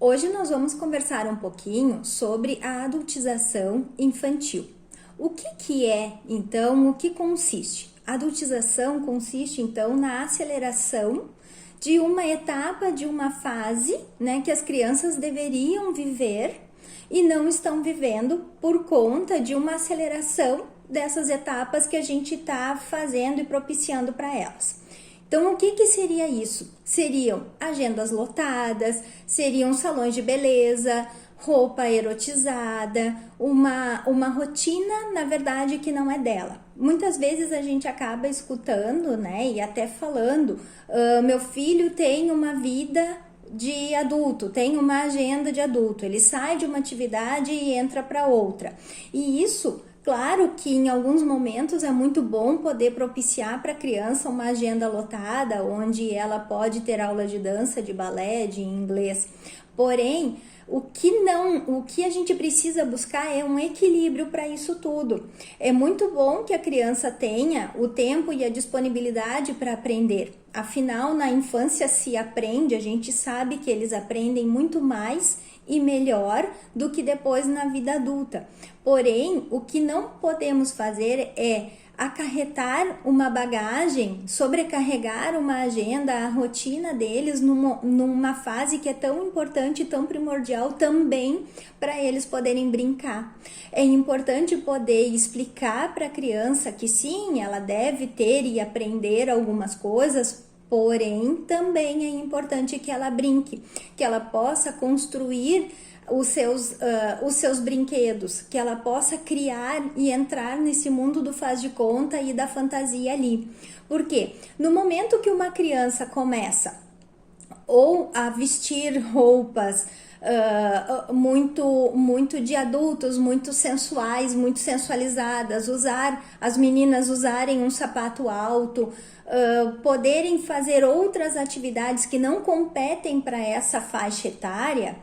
Hoje nós vamos conversar um pouquinho sobre a adultização infantil. O que é, então, o que consiste? A adultização consiste, então, na aceleração de uma etapa, de uma fase, que as crianças deveriam viver e não estão vivendo por conta de uma aceleração dessas etapas que a gente está fazendo e propiciando para elas. Então, o que seria isso? Seriam agendas lotadas, seriam salões de beleza, roupa erotizada, uma rotina, na verdade, que não é dela. Muitas vezes a gente acaba escutando, e até falando, meu filho tem uma vida de adulto, tem uma agenda de adulto, ele sai de uma atividade e entra para outra. E isso, claro que em alguns momentos é muito bom poder propiciar para a criança uma agenda lotada, onde ela pode ter aula de dança, de balé, de inglês. Porém, o que a gente precisa buscar é um equilíbrio para isso tudo. É muito bom que a criança tenha o tempo e a disponibilidade para aprender. Afinal, na infância se aprende, a gente sabe que eles aprendem muito mais e melhor do que depois na vida adulta. Porém, o que não podemos fazer é acarretar uma bagagem, sobrecarregar uma agenda, a rotina deles numa fase que é tão importante, tão primordial também para eles poderem brincar. É importante poder explicar para a criança que sim, ela deve ter e aprender algumas coisas, porém também é importante que ela brinque, que ela possa construir os seus brinquedos, que ela possa criar e entrar nesse mundo do faz de conta e da fantasia ali. Porque no momento que uma criança começa ou a vestir roupas muito de adultos, muito sensuais, muito sensualizadas, as meninas usarem um sapato alto, poderem fazer outras atividades que não competem para essa faixa etária,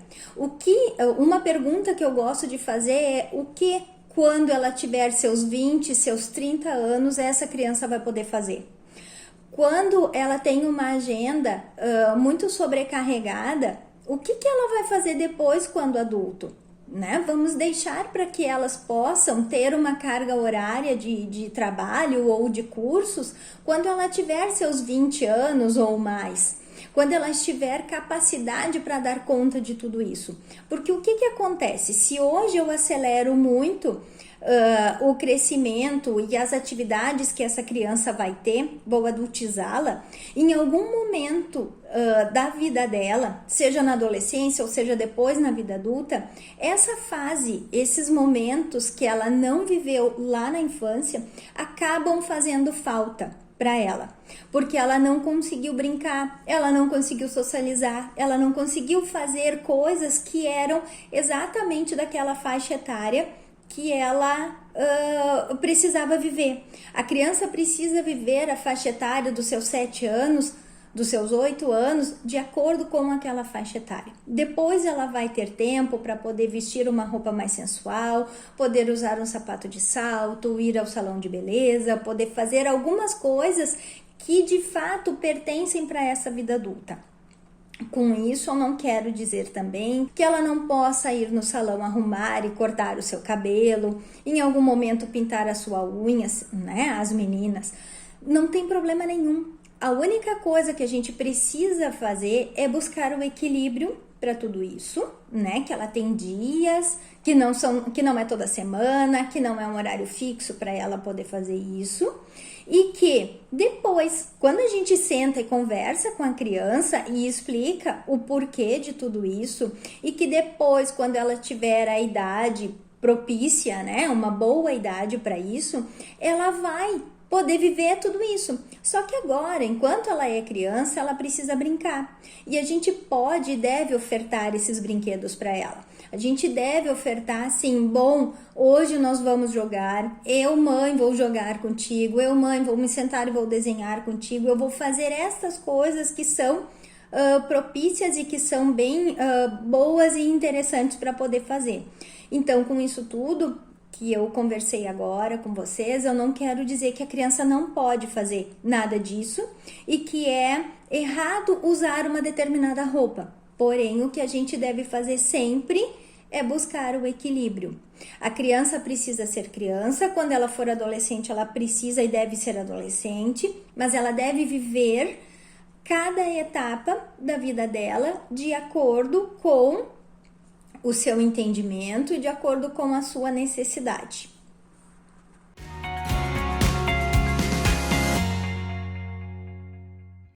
uma pergunta que eu gosto de fazer é o que quando ela tiver seus 20, seus 30 anos, essa criança vai poder fazer? Quando ela tem uma agenda muito sobrecarregada, o que ela vai fazer depois quando adulto? Vamos deixar para que elas possam ter uma carga horária de trabalho ou de cursos quando ela tiver seus 20 anos ou mais, quando ela tiver capacidade para dar conta de tudo isso. Porque o que acontece? Se hoje eu acelero muito o crescimento e as atividades que essa criança vai ter, vou adultizá-la, em algum momento da vida dela, seja na adolescência ou seja depois na vida adulta, essa fase, esses momentos que ela não viveu lá na infância, acabam fazendo falta para ela, porque ela não conseguiu brincar, ela não conseguiu socializar, ela não conseguiu fazer coisas que eram exatamente daquela faixa etária que ela precisava viver. A criança precisa viver a faixa etária dos seus 7 anos, dos seus 8 anos, de acordo com aquela faixa etária. Depois ela vai ter tempo para poder vestir uma roupa mais sensual, poder usar um sapato de salto, ir ao salão de beleza, poder fazer algumas coisas que de fato pertencem para essa vida adulta. Com isso, eu não quero dizer também que ela não possa ir no salão arrumar e cortar o seu cabelo, em algum momento pintar a sua unha, as meninas. Não tem problema nenhum. A única coisa que a gente precisa fazer é buscar o equilíbrio para tudo isso, que ela tem dias, que não é toda semana, que não é um horário fixo para ela poder fazer isso, e que depois, quando a gente senta e conversa com a criança e explica o porquê de tudo isso, e que depois, quando ela tiver a idade propícia, uma boa idade para isso, ela vai poder viver tudo isso. Só que agora, enquanto ela é criança, ela precisa brincar. E a gente pode e deve ofertar esses brinquedos para ela. A gente deve ofertar assim, bom, hoje nós vamos jogar, eu, mãe, vou jogar contigo, eu, mãe, vou me sentar e vou desenhar contigo, eu vou fazer estas coisas que são propícias e que são bem boas e interessantes para poder fazer. Então, com isso tudo que eu conversei agora com vocês, eu não quero dizer que a criança não pode fazer nada disso e que é errado usar uma determinada roupa. Porém, o que a gente deve fazer sempre é buscar o equilíbrio. A criança precisa ser criança, quando ela for adolescente, ela precisa e deve ser adolescente, mas ela deve viver cada etapa da vida dela de acordo com o seu entendimento e de acordo com a sua necessidade.